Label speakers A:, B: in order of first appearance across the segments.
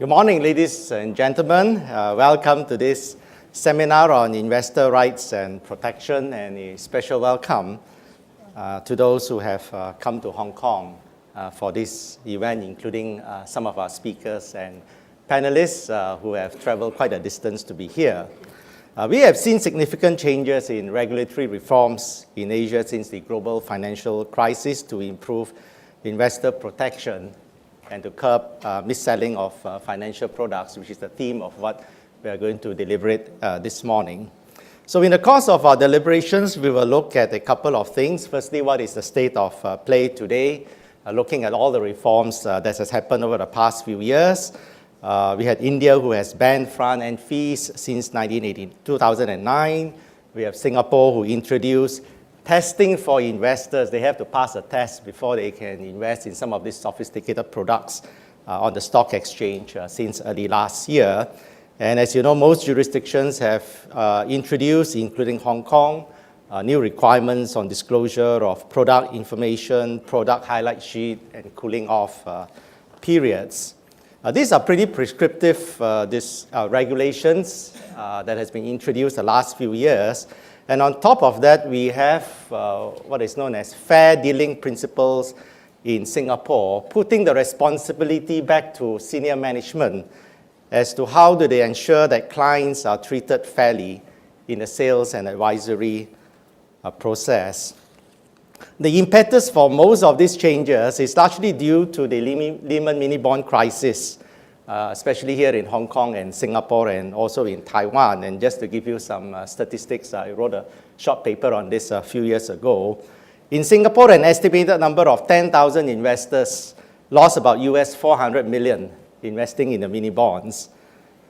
A: Good morning, ladies and gentlemen. Welcome to this seminar on investor rights and protection, and a special welcome to those who have come to Hong Kong for this event, including some of our speakers and panelists who have traveled quite a distance to be here. We have seen significant changes in regulatory reforms in Asia since the global financial crisis to improve investor protection and to curb mis-selling of financial products, which is the theme of what we are going to deliberate this morning. So in the course of our deliberations, we will look at a couple of things. Firstly, what is the state of play today, looking at all the reforms that has happened over the past few years. We had India, who has banned front-end fees since 2009. We have Singapore, who introduced testing for investors. They have to pass a test before they can invest in some of these sophisticated products on the stock exchange since early last year. And as you know, most jurisdictions have introduced, including Hong Kong, new requirements on disclosure of product information, product highlight sheet, and cooling off periods. These are pretty prescriptive regulations that has been introduced the last few years. And on top of that, we have what is known as fair dealing principles in Singapore, putting the responsibility back to senior management as to how do they ensure that clients are treated fairly in the sales and advisory process. The impetus for most of these changes is largely due to the Lehman mini bond crisis, especially here in Hong Kong and Singapore and also in Taiwan. And just to give you some statistics, I wrote a short paper on this a few years ago. In Singapore, an estimated number of 10,000 investors lost about US 400 million investing in the mini bonds.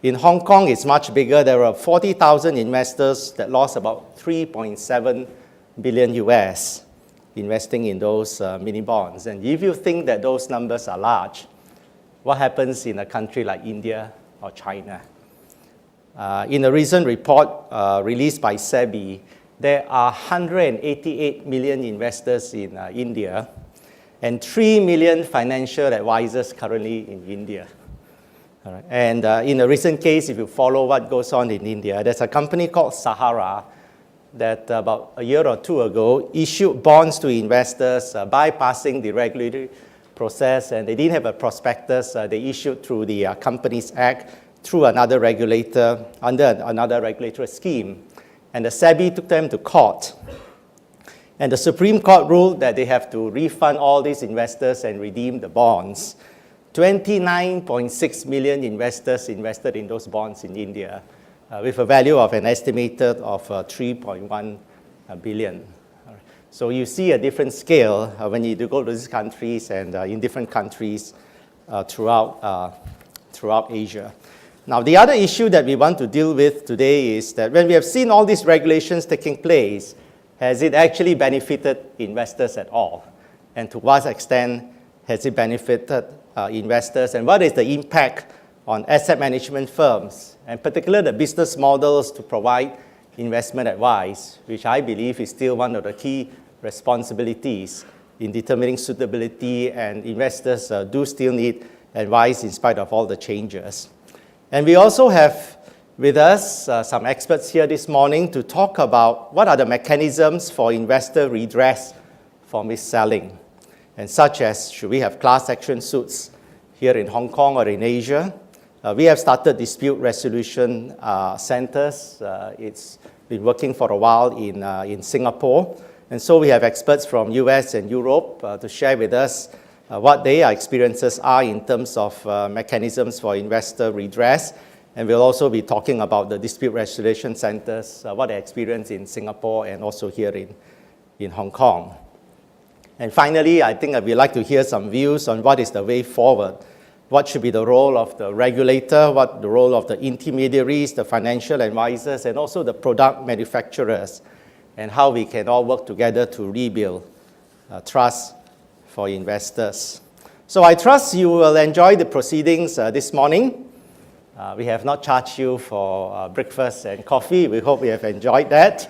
A: In Hong Kong, it's much bigger. There were 40,000 investors that lost about 3.7 billion US investing in those mini bonds. And if you think that those numbers are large, what happens in a country like India or China? In a recent report released by SEBI, there are 188 million investors in India and 3 million financial advisors currently in India. All right. And in a recent case, if you follow what goes on in India, there's a company called Sahara that about a year or two ago issued bonds to investors bypassing the regulatory process, and they didn't have a prospectus. They issued through the Companies Act through another regulator under another regulatory scheme. And the SEBI took them to court. And the Supreme Court ruled that they have to refund all these investors and redeem the bonds. 29.6 million investors invested in those bonds in India with a value of an estimated of 3.1 billion. So you see a different scale when you do go to these countries and in different countries throughout Asia. Now, the other issue that we want to deal with today is that when we have seen all these regulations taking place, has it actually benefited investors at all? And to what extent has it benefited investors? And what is the impact on asset management firms, and particularly the business models to provide investment advice, which I believe is still one of the key responsibilities in determining suitability, and investors do still need advice in spite of all the changes. And we also have with us some experts here this morning to talk about what are the mechanisms for investor redress for mis-selling, and such as should we have class action suits here in Hong Kong or in Asia. We have started dispute resolution centers. It's been working for a while in Singapore. And so we have experts from US and Europe to share with us what their experiences are in terms of mechanisms for investor redress. And we'll also be talking about the dispute resolution centers, what they experience in Singapore and also here in Hong Kong. And finally, I think we'd like to hear some views on what is the way forward. What should be the role of the regulator, what the role of the intermediaries, the financial advisors, and also the product manufacturers, and how we can all work together to rebuild trust for investors. So I trust you will enjoy the proceedings this morning. We have not charged you for breakfast and coffee. We hope you have enjoyed that.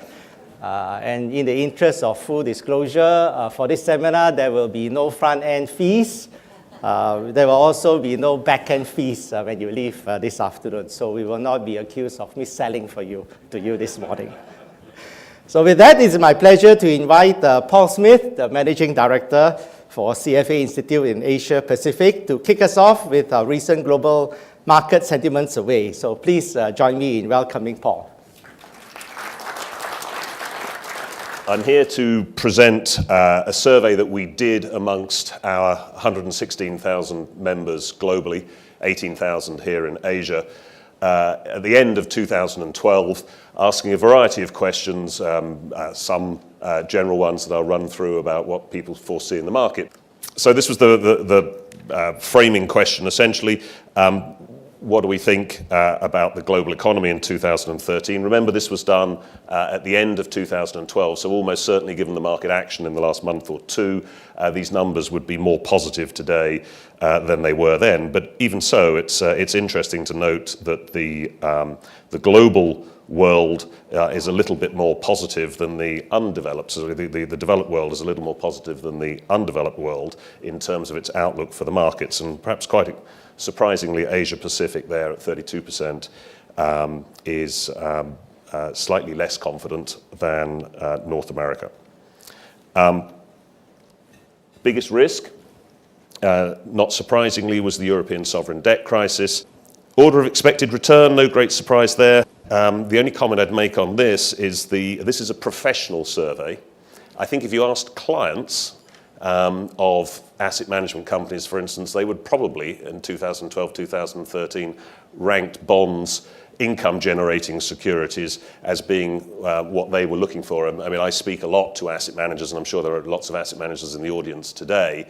A: And in the interest of full disclosure, for this seminar, there will be no front-end fees. There will also be no back-end fees when you leave this afternoon, so we will not be accused of mis-selling to you this morning. So with that, it's my pleasure to invite Paul Smith, the Managing Director for CFA Institute in Asia Pacific, to kick us off with our recent global market sentiment survey. So please join me in welcoming Paul.
B: I'm here to present a survey that we did amongst our 116,000 members globally, 18,000 here in Asia, at the end of 2012, asking a variety of questions, some general ones that I'll run through about what people foresee in the market. So this was the framing question, essentially. What do we think about the global economy in 2013? Remember, this was done at the end of 2012, so almost certainly given the market action in the last month or two, these numbers would be more positive today than they were then. But even so, it's interesting to note that the global world is a little bit more positive than the undeveloped. So the developed world is a little more positive than the undeveloped world in terms of its outlook for the markets, and perhaps quite surprisingly, Asia Pacific there at 32% is slightly less confident than North America. Biggest risk, not surprisingly, was the European sovereign debt crisis. Order of expected return, no great surprise there. The only comment I'd make on this is this is a professional survey. I think if you asked clients of asset management companies, for instance, they would probably, in 2012, 2013, ranked bonds, income-generating securities, as being what they were looking for. I mean, I speak a lot to asset managers, and I'm sure there are lots of asset managers in the audience today.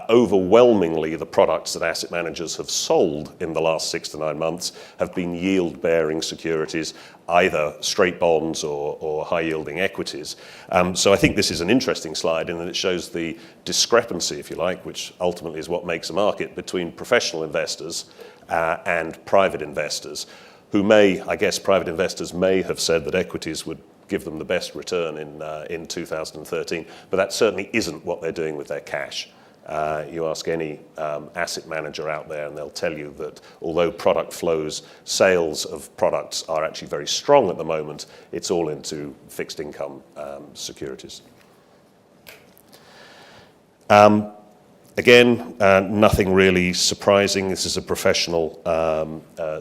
B: Overwhelmingly, the products that asset managers have sold in the last 6 to 9 months have been yield-bearing securities, either straight bonds or high-yielding equities. So I think this is an interesting slide in that it shows the discrepancy, if you like, which ultimately is what makes a market, between professional investors and private investors, who private investors may have said that equities would give them the best return in 2013, but that certainly isn't what they're doing with their cash. You ask any asset manager out there and they'll tell you that although product flows, sales of products are actually very strong at the moment, it's all into fixed income securities. Again, nothing really surprising. This is a professional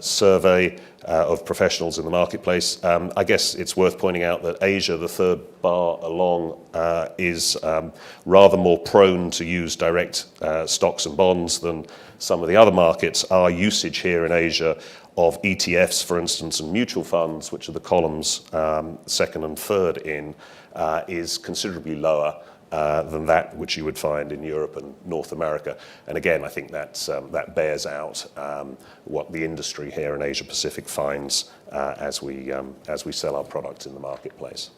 B: survey of professionals in the marketplace. I guess it's worth pointing out that Asia, the third bar along, is rather more prone to use direct stocks and bonds than some of the other markets. Our usage here in Asia of ETFs, for instance, and mutual funds, which are the columns second and third in, is considerably lower than that which you would find in Europe and North America. And again, I think that bears out what the industry here in Asia Pacific finds as we sell our products in the marketplace.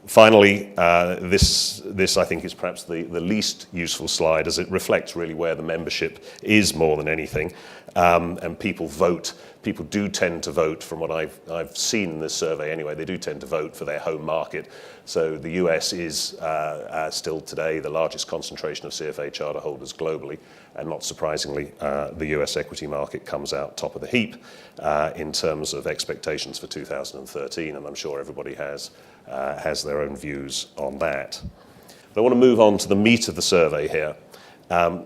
B: Finally, this I think is perhaps the least useful slide, as it reflects really where the membership is more than anything. And people vote. People do tend to vote, from what I've seen in this survey anyway, they do tend to vote for their home market. So the US is still today the largest concentration of CFA charter holders globally, and not surprisingly, the US equity market comes out top of the heap in terms of expectations for 2013, and I'm sure everybody has their own views on that. But I want to move on to the meat of the survey here,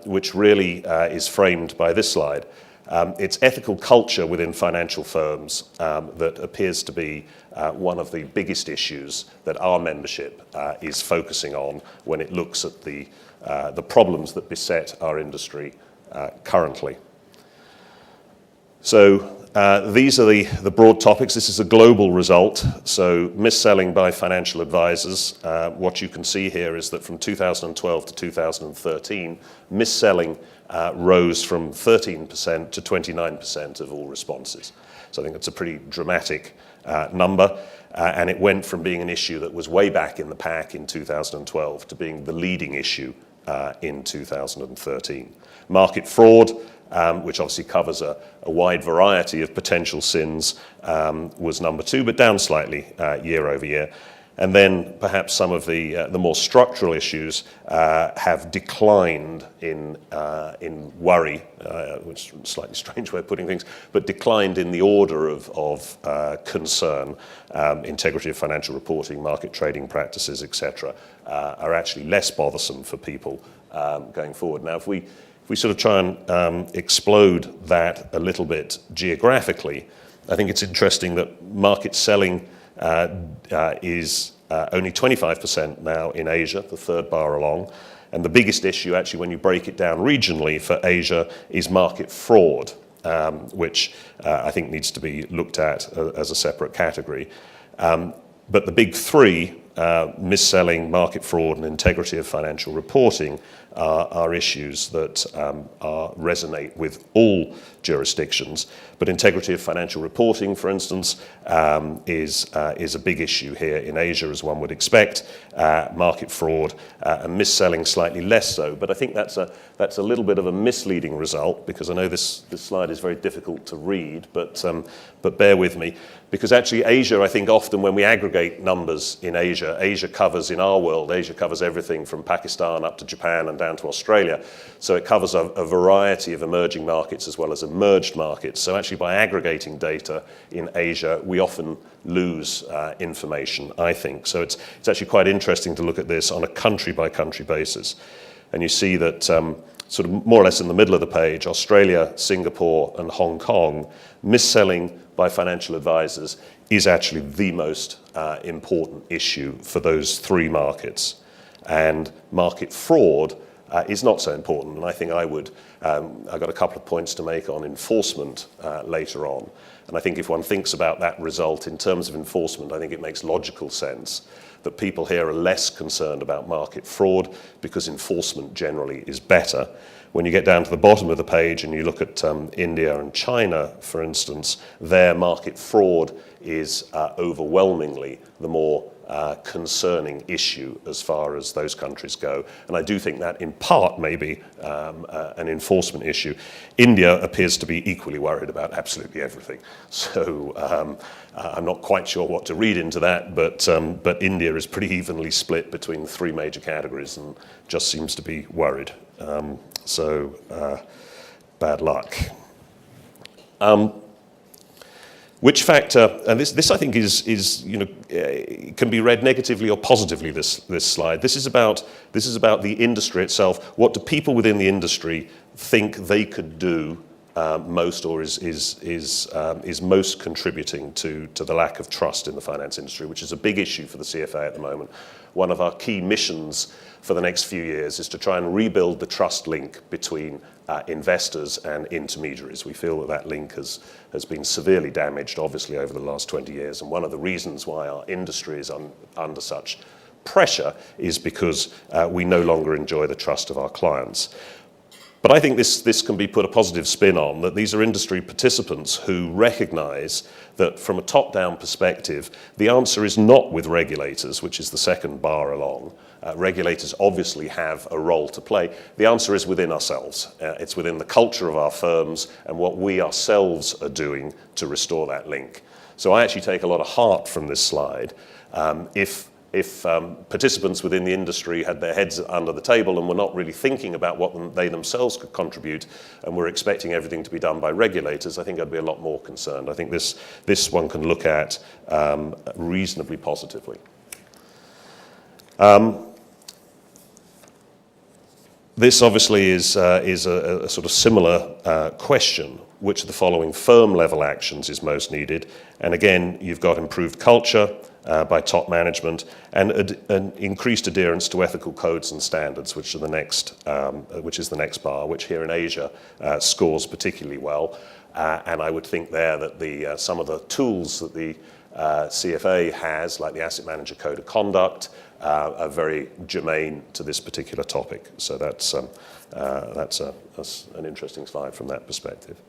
B: which really is framed by this slide. It's ethical culture within financial firms that appears to be one of the biggest issues that our membership is focusing on when it looks at the problems that beset our industry currently. So these are the broad topics. This is a global result. So mis-selling by financial advisors. What you can see here is that from 2012 to 2013, mis-selling rose from 13% to 29% of all responses. So I think that's a pretty dramatic number. And it went from being an issue that was way back in the pack in 2012 to being the leading issue in 2013. Market fraud, which obviously covers a wide variety of potential sins, was number 2, but down slightly year over year. And then perhaps some of the more structural issues have declined in worry, which is a slightly strange way of putting things, but declined in the order of concern. Integrity of financial reporting, market trading practices, etc., are actually less bothersome for people going forward. Now, if we sort of try and explode that a little bit geographically, I think it's interesting that market selling is only 25% now in Asia, the third bar along. And the biggest issue, actually, when you break it down regionally for Asia, is market fraud, which I think needs to be looked at as a separate category. But the big three, mis-selling, market fraud, and integrity of financial reporting, are issues that resonate with all jurisdictions. But integrity of financial reporting, for instance, is a big issue here in Asia, as one would expect. Market fraud and mis-selling slightly less so. But I think that's a little bit of a misleading result, because I know this slide is very difficult to read, but bear with me. Because actually Asia, I think often when we aggregate numbers in Asia, Asia covers, in our world, Asia covers everything from Pakistan up to Japan and down to Australia. So it covers a variety of emerging markets as well as emerged markets. So actually by aggregating data in Asia, we often lose information, I think. So it's actually quite interesting to look at this on a country by country basis. And you see that sort of more or less in the middle of the page, Australia, Singapore and Hong Kong, mis-selling by financial advisors is actually the most important issue for those three markets. And market fraud is not so important. And I think I've got a couple of points to make on enforcement later on. And I think if one thinks about that result in terms of enforcement, I think it makes logical sense that people here are less concerned about market fraud because enforcement generally is better. When you get down to the bottom of the page and you look at India and China, for instance, their market fraud is overwhelmingly the more concerning issue as far as those countries go. And I do think that in part may be an enforcement issue. India appears to be equally worried about absolutely everything. So I'm not quite sure what to read into that, but India is pretty evenly split between the three major categories and just seems to be worried. So bad luck. Which factor, and this I think is can be read negatively or positively, this slide. This is about the industry itself. What do people within the industry think they could do most, or is most contributing to the lack of trust in the finance industry, which is a big issue for the CFA at the moment. One of our key missions for the next few years is to try and rebuild the trust link between investors and intermediaries. We feel that link has been severely damaged, obviously, over the last 20 years. And one of the reasons why our industry is under such pressure is because we no longer enjoy the trust of our clients. But I think this can be put a positive spin on, that these are industry participants who recognize that from a top-down perspective, the answer is not with regulators, which is the second bar along. Regulators obviously have a role to play. The answer is within ourselves. It's within the culture of our firms and what we ourselves are doing to restore that link. So I actually take a lot of heart from this slide. If participants within the industry had their heads under the table and were not really thinking about what they themselves could contribute and were expecting everything to be done by regulators, I think I'd be a lot more concerned. I think this one can look at reasonably positively. This obviously is a sort of similar question. Which of the following firm-level actions is most needed? And again, you've got improved culture by top management and an increased adherence to ethical codes and standards, which is the next bar, which here in Asia scores particularly well. And I would think there that some of the tools that the CFA has, like the Asset Manager Code of Conduct, are very germane to this particular topic. So that's an interesting slide from that perspective.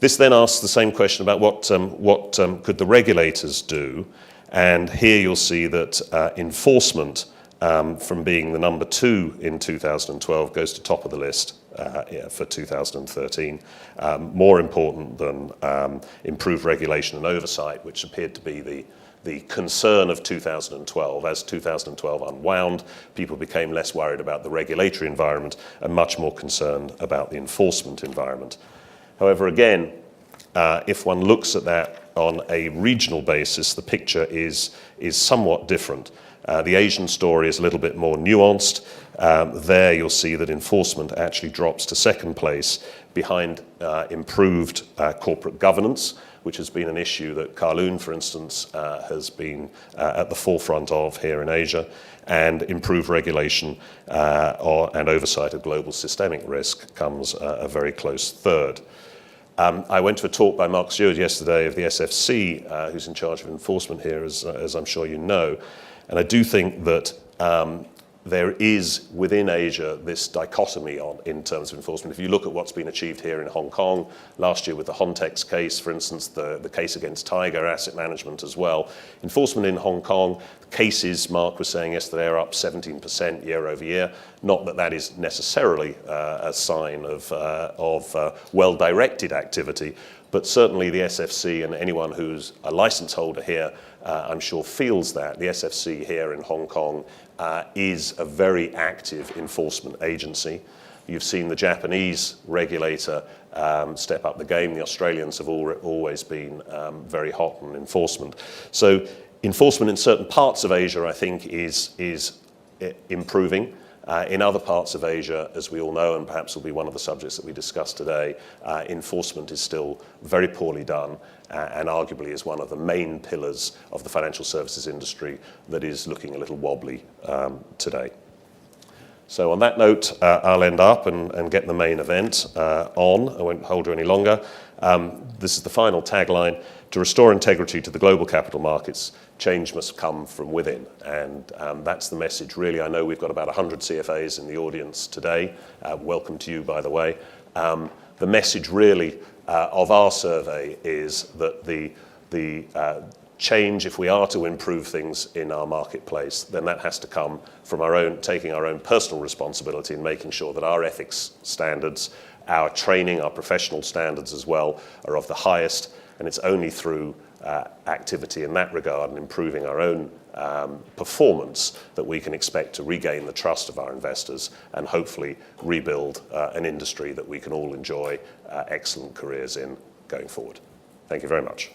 B: This then asks the same question about what could the regulators do, and here you'll see that enforcement, from being the number 2 in 2012, goes to top of the list for 2013. More important than improved regulation and oversight, which appeared to be the concern of 2012. As 2012 unwound, people became less worried about the regulatory environment and much more concerned about the enforcement environment. However, again, if one looks at that on a regional basis, the picture is somewhat different. The Asian story is a little bit more nuanced. There you'll see that enforcement actually drops to second place behind improved corporate governance, which has been an issue that Loon, for instance, has been at the forefront of here in Asia, and improved regulation and oversight of global systemic risk comes a very close third. I went to a talk by Mark Stewart yesterday of the SFC, who's in charge of enforcement here, as I'm sure you know, and I do think that there is within Asia this dichotomy in terms of enforcement. If you look at what's been achieved here in Hong Kong, last year with the Hontex case, for instance, the case against Tiger Asset Management as well, enforcement in Hong Kong, cases, Mark was saying yesterday, are up 17% year over year. Not that that is necessarily a sign of well-directed activity, but certainly the SFC and anyone who's a license holder here, I'm sure feels that. The SFC here in Hong Kong is a very active enforcement agency. You've seen the Japanese regulator step up the game. The Australians have always been very hot on enforcement. So enforcement in certain parts of Asia, I think, is improving. In other parts of Asia, as we all know, and perhaps will be one of the subjects that we discuss today, enforcement is still very poorly done and arguably is one of the main pillars of the financial services industry that is looking a little wobbly today. So on that note, I'll end up and get the main event on. I won't hold you any longer. This is the final tagline: to restore integrity to the global capital markets, change must come from within. And that's the message, really. I know we've got about 100 CFAs in the audience today. Welcome to you, by the way. The message, really, of our survey is that the change, if we are to improve things in our marketplace, then that has to come from taking our own personal responsibility and making sure that our ethics standards, our training, our professional standards as well, are of the highest. And it's only through activity in that regard and improving our own performance that we can expect to regain the trust of our investors and hopefully rebuild an industry that we can all enjoy excellent careers in going forward. Thank you very much.